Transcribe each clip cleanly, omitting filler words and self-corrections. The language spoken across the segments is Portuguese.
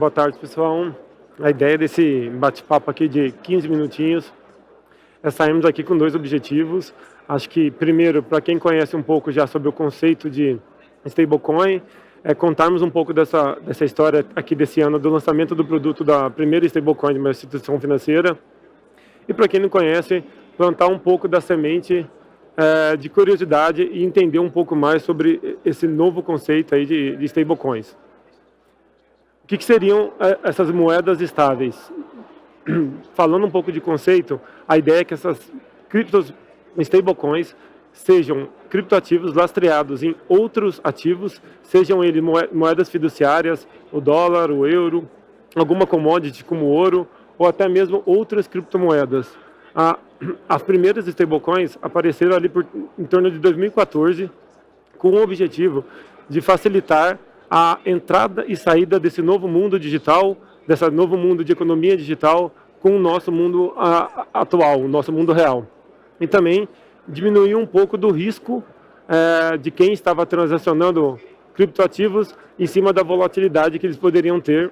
Boa tarde, pessoal. A ideia desse bate-papo aqui de 15 minutinhos é sairmos aqui com dois objetivos. Acho que, primeiro, para quem conhece um pouco já sobre o conceito de stablecoin, é contarmos um pouco dessa história aqui desse ano do lançamento do produto da primeira stablecoin de uma instituição financeira. E para quem não conhece, plantar um pouco da semente de curiosidade e entender um pouco mais sobre esse novo conceito aí de stablecoins. O que seriam essas moedas estáveis? Falando um pouco de conceito, a ideia é que essas stablecoins sejam criptoativos lastreados em outros ativos, sejam eles moedas fiduciárias, o dólar, o euro, alguma commodity como ouro, ou até mesmo outras criptomoedas. As primeiras stablecoins apareceram ali em torno de 2014, com o objetivo de facilitar a entrada e saída desse novo mundo digital, desse novo mundo de economia digital, com o nosso mundo atual, o nosso mundo real. E também diminuir um pouco do risco de quem estava transacionando criptoativos em cima da volatilidade que eles poderiam ter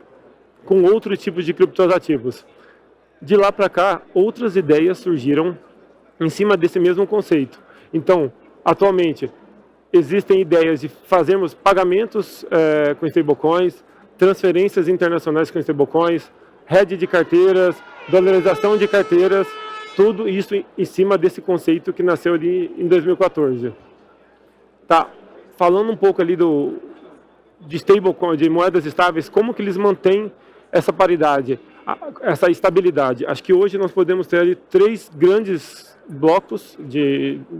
com outros tipos de criptoativos. De lá para cá, outras ideias surgiram em cima desse mesmo conceito. Então, atualmente, existem ideias de fazermos pagamentos com stablecoins, transferências internacionais com stablecoins, hedge de carteiras, dolarização de carteiras, tudo isso em cima desse conceito que nasceu ali em 2014. Tá, falando um pouco ali de stablecoin, de moedas estáveis, como que eles mantêm essa paridade, essa estabilidade? Acho que hoje nós podemos ter ali três grandes blocos,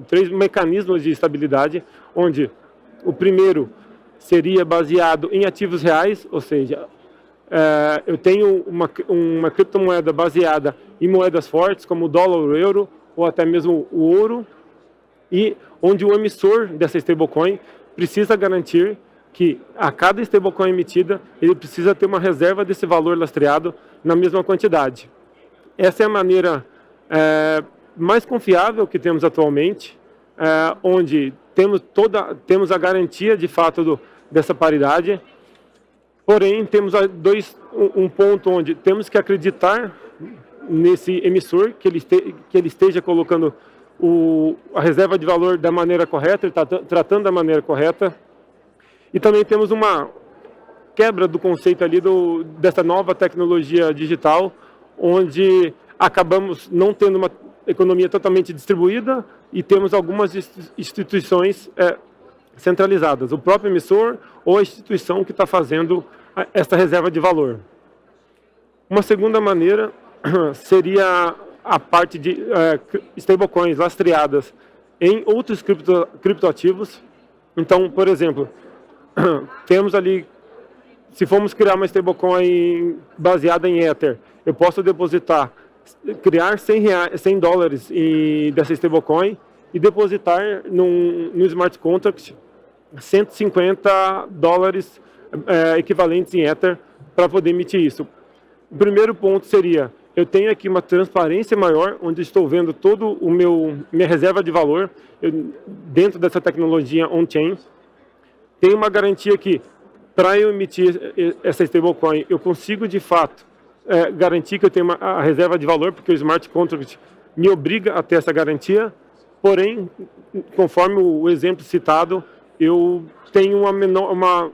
três mecanismos de estabilidade, onde o primeiro seria baseado em ativos reais, ou seja, eu tenho uma criptomoeda baseada em moedas fortes, como o dólar, o euro, ou até mesmo o ouro, e onde o emissor dessa stablecoin precisa garantir que a cada stablecoin emitida, ele precisa ter uma reserva desse valor lastreado na mesma quantidade. Essa é a maneira mais confiável que temos atualmente, onde temos a garantia de fato dessa paridade. Porém, temos um ponto onde temos que acreditar nesse emissor, que ele esteja colocando a reserva de valor da maneira correta, ele está tratando da maneira correta. E também temos uma quebra do conceito ali dessa nova tecnologia digital, onde acabamos não tendo uma economia totalmente distribuída e temos algumas instituições centralizadas, o próprio emissor ou a instituição que está fazendo essa reserva de valor. Uma segunda maneira seria a parte de stablecoins lastreadas em outros criptoativos. Então, por exemplo, temos ali, se formos criar uma stablecoin baseada em Ether, eu posso criar 100 dólares dessa stablecoin e depositar no smart contract 150 dólares equivalentes em Ether para poder emitir isso. O primeiro ponto seria, eu tenho aqui uma transparência maior, onde estou vendo todo minha reserva de valor dentro dessa tecnologia on-chain. Tem uma garantia que, para eu emitir essa stablecoin, eu consigo de fato garantir que eu tenho a reserva de valor, porque o smart contract me obriga a ter essa garantia. Porém, conforme o exemplo citado, eu tenho uma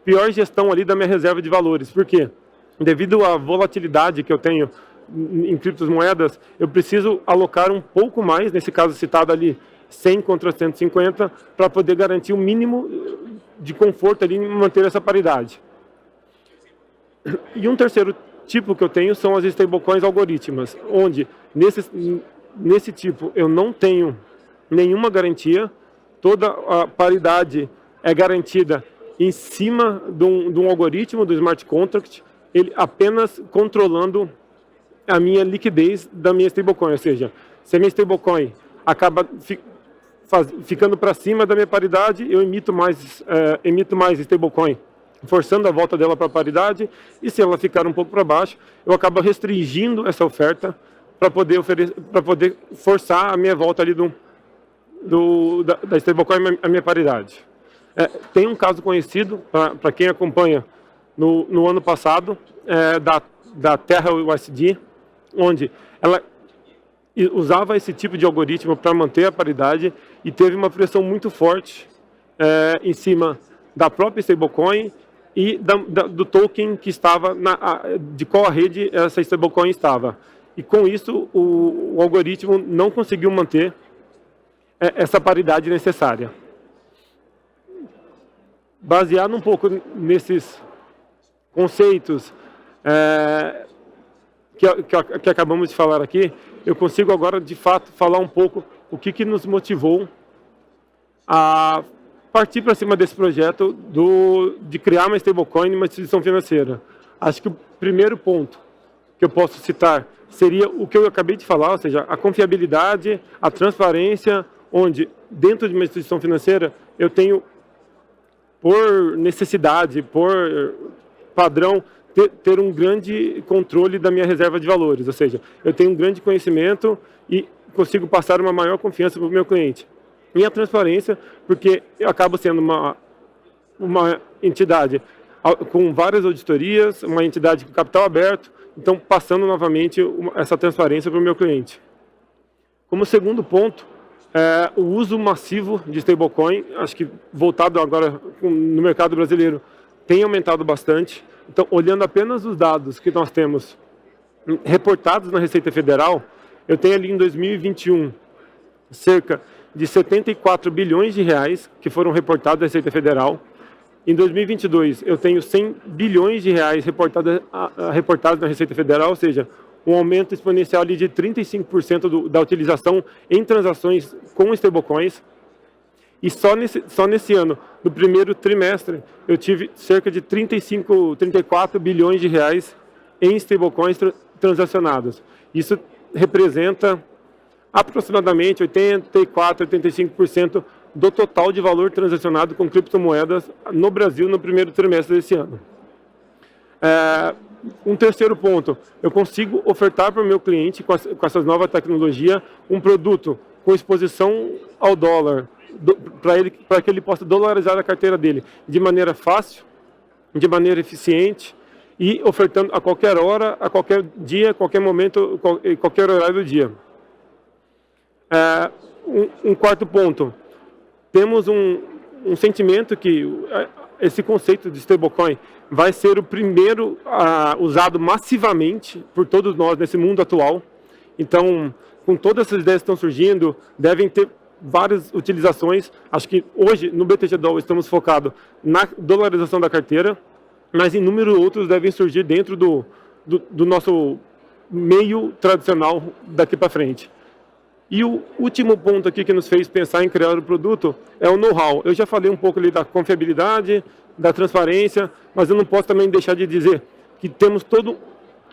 pior gestão ali da minha reserva de valores. Por quê? Devido à volatilidade que eu tenho em criptomoedas, eu preciso alocar um pouco mais, nesse caso citado ali, 100 contra 150, para poder garantir o mínimo de conforto ali em manter essa paridade. E um terceiro tipo que eu tenho são as stablecoins algorítmicas, onde nesse tipo eu não tenho nenhuma garantia, toda a paridade é garantida em cima de um algoritmo, do smart contract, ele apenas controlando a minha liquidez da minha stablecoin, ou seja, se a minha stablecoin acaba ficando para cima da minha paridade, eu emito mais stablecoin, forçando a volta dela para a paridade, e se ela ficar um pouco para baixo, eu acabo restringindo essa oferta para poder forçar a minha volta ali da stablecoin à minha paridade. Tem um caso conhecido, para quem acompanha no ano passado, da Terra USD, onde ela usava esse tipo de algoritmo para manter a paridade e teve uma pressão muito forte em cima da própria stablecoin e do token que estava de qual a rede essa stablecoin estava. E com isso o algoritmo não conseguiu manter essa paridade necessária. Baseado um pouco nesses conceitos que acabamos de falar aqui, eu consigo agora de fato falar um pouco o que nos motivou a partir para cima desse projeto de criar uma stablecoin em uma instituição financeira. Acho que o primeiro ponto que eu posso citar seria o que eu acabei de falar, ou seja, a confiabilidade, a transparência, onde dentro de uma instituição financeira eu tenho, por necessidade, por padrão, ter um grande controle da minha reserva de valores, ou seja, eu tenho um grande conhecimento e consigo passar uma maior confiança para o meu cliente. E a transparência, porque eu acabo sendo uma entidade com várias auditorias, uma entidade com capital aberto, então passando novamente essa transparência para o meu cliente. Como segundo ponto, o uso massivo de stablecoin, acho que voltado agora no mercado brasileiro, tem aumentado bastante. Então, olhando apenas os dados que nós temos reportados na Receita Federal, eu tenho ali em 2021 cerca de 74 bilhões de reais que foram reportados na Receita Federal. Em 2022, eu tenho 100 bilhões de reais reportados na Receita Federal, ou seja, um aumento exponencial ali de 35% da utilização em transações com stablecoins. E só nesse ano, no primeiro trimestre, eu tive cerca de 34 bilhões de reais em stablecoins transacionados. Isso representa aproximadamente 85% do total de valor transacionado com criptomoedas no Brasil no primeiro trimestre desse ano. Um terceiro ponto, eu consigo ofertar para o meu cliente, com essas novas tecnologias, um produto com exposição ao dólar, para que ele possa dolarizar a carteira dele de maneira fácil, de maneira eficiente e ofertando a qualquer hora, a qualquer dia, a qualquer momento, qualquer horário do dia. Um quarto ponto, temos um sentimento que esse conceito de stablecoin vai ser o primeiro usado massivamente por todos nós nesse mundo atual. Então, com todas essas ideias que estão surgindo, devem ter várias utilizações. Acho que hoje no BTGDOL estamos focados na dolarização da carteira, mas inúmeros outros devem surgir dentro do nosso meio tradicional daqui para frente. E o último ponto aqui que nos fez pensar em criar o produto é o know-how. Eu já falei um pouco ali da confiabilidade, da transparência, mas eu não posso também deixar de dizer que temos todo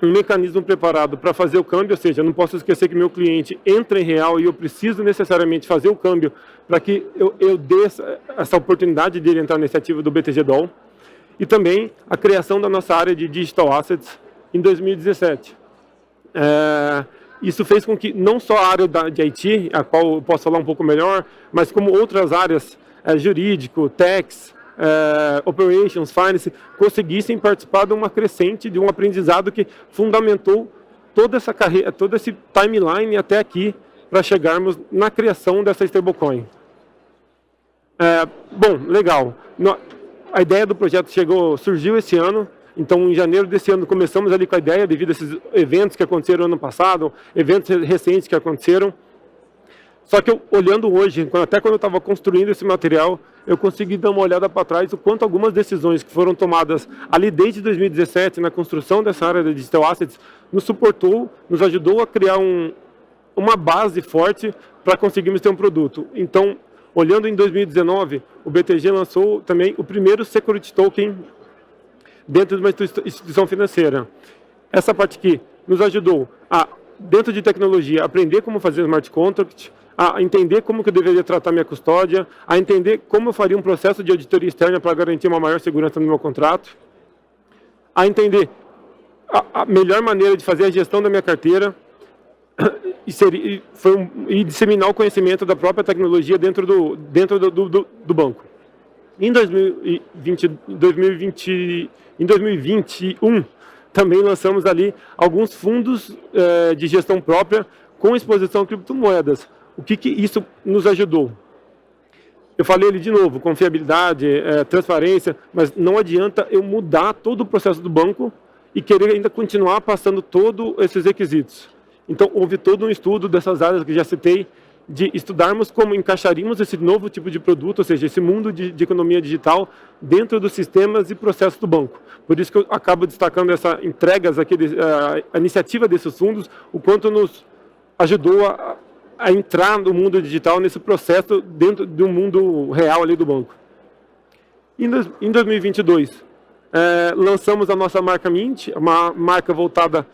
um mecanismo preparado para fazer o câmbio, ou seja, eu não posso esquecer que meu cliente entra em real e eu preciso necessariamente fazer o câmbio para que eu dê essa oportunidade de ele entrar nesse ativo do BTGDOL. E também a criação da nossa área de Digital Assets em 2017. Isso fez com que não só a área de IT, a qual eu posso falar um pouco melhor, mas como outras áreas, jurídico, tax, operations, finance, conseguissem participar de uma crescente, de um aprendizado que fundamentou toda essa carreira, todo esse timeline até aqui, para chegarmos na criação dessa stablecoin. Bom, legal. A ideia do projeto surgiu esse ano. Então, em janeiro desse ano, começamos ali com a ideia, devido a esses eventos que aconteceram ano passado, eventos recentes que aconteceram. Só que olhando hoje, até quando eu estava construindo esse material, eu consegui dar uma olhada para trás o quanto algumas decisões que foram tomadas ali desde 2017, na construção dessa área de Digital Assets, nos suportou, nos ajudou a criar uma base forte para conseguirmos ter um produto. Então, olhando em 2019, o BTG lançou também o primeiro Security Token dentro de uma instituição financeira. Essa parte aqui nos ajudou a, dentro de tecnologia, aprender como fazer smart contract, a entender como que eu deveria tratar minha custódia, a entender como eu faria um processo de auditoria externa para garantir uma maior segurança no meu contrato, a entender a melhor maneira de fazer a gestão da minha carteira e disseminar o conhecimento da própria tecnologia dentro do banco. Em 2021, também lançamos ali alguns fundos de gestão própria com exposição a criptomoedas. O que isso nos ajudou? Eu falei ali de novo, confiabilidade, transparência, mas não adianta eu mudar todo o processo do banco e querer ainda continuar passando todos esses requisitos. Então, houve todo um estudo dessas áreas que já citei, de estudarmos como encaixaríamos esse novo tipo de produto, ou seja, esse mundo de economia digital dentro dos sistemas e processos do banco. Por isso que eu acabo destacando essas entregas aqui, a iniciativa desses fundos, o quanto nos ajudou a entrar no mundo digital nesse processo dentro do mundo real ali do banco. Em 2022, lançamos a nossa marca Mint, uma marca voltada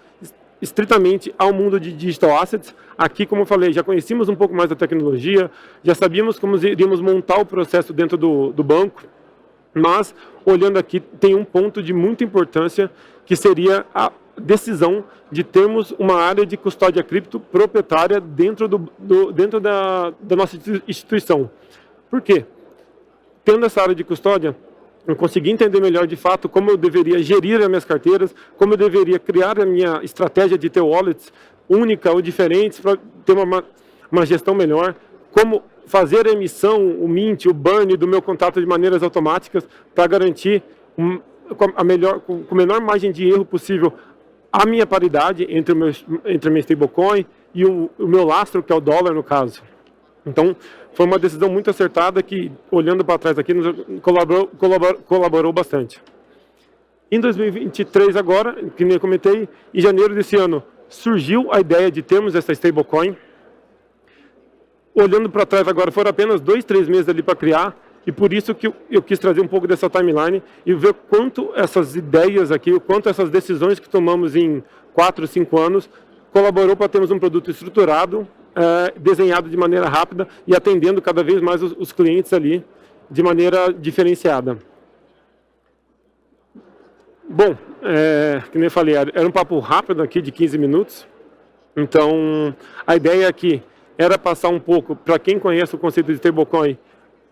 estritamente ao mundo de digital assets. Aqui, como eu falei, já conhecíamos um pouco mais da tecnologia, já sabíamos como iríamos montar o processo dentro do banco, mas, olhando aqui, tem um ponto de muita importância, que seria a decisão de termos uma área de custódia cripto proprietária dentro da nossa instituição. Por quê? Tendo essa área de custódia, eu consegui entender melhor de fato como eu deveria gerir as minhas carteiras, como eu deveria criar a minha estratégia de ter wallets única ou diferentes para ter uma gestão melhor, como fazer a emissão, o mint, o burn do meu contrato de maneiras automáticas para garantir com a menor margem de erro possível a minha paridade entre a minha stablecoin e o meu lastro, que é o dólar no caso. Então, foi uma decisão muito acertada que, olhando para trás aqui, nos colaborou bastante. Em 2023 agora, que nem eu comentei, em janeiro desse ano, surgiu a ideia de termos essa stablecoin. Olhando para trás agora, foram apenas 2-3 meses ali para criar, e por isso que eu quis trazer um pouco dessa timeline e ver quanto essas ideias aqui, o quanto essas decisões que tomamos em 4-5 anos, colaborou para termos um produto estruturado, desenhado de maneira rápida e atendendo cada vez mais os clientes ali de maneira diferenciada. Bom, que nem eu falei, era um papo rápido aqui de 15 minutos, então a ideia aqui era passar um pouco, para quem conhece o conceito de stablecoin,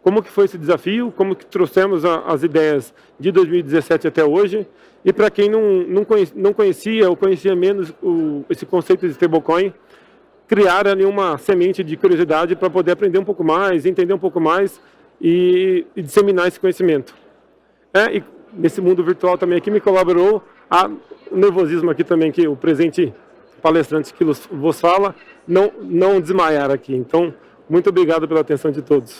como que foi esse desafio, como que trouxemos as ideias de 2017 até hoje, e para quem não conhecia ou conhecia menos esse conceito de stablecoin, criar ali uma semente de curiosidade para poder aprender um pouco mais, entender um pouco mais e disseminar esse conhecimento. E nesse mundo virtual também aqui me colaborou o nervosismo aqui também, que o presente palestrante que vos fala, não desmaiar aqui. Então, muito obrigado pela atenção de todos.